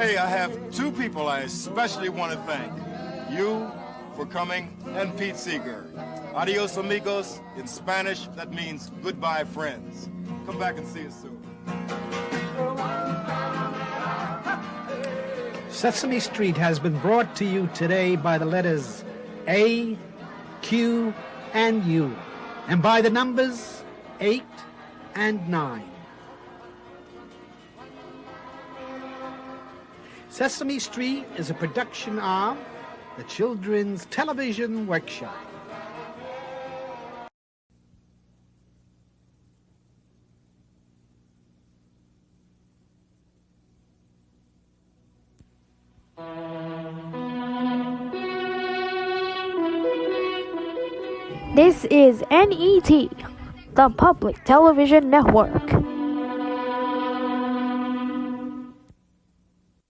Today I have two people I especially want to thank. You for coming and Pete Seeger. Adios amigos. In Spanish, that means goodbye friends. Come back and see us soon. Sesame Street has been brought to you today by the letters A, Q, and U, and by the numbers 8 and 9. Sesame Street is a production of the Children's Television Workshop. This is NET, the Public Television Network.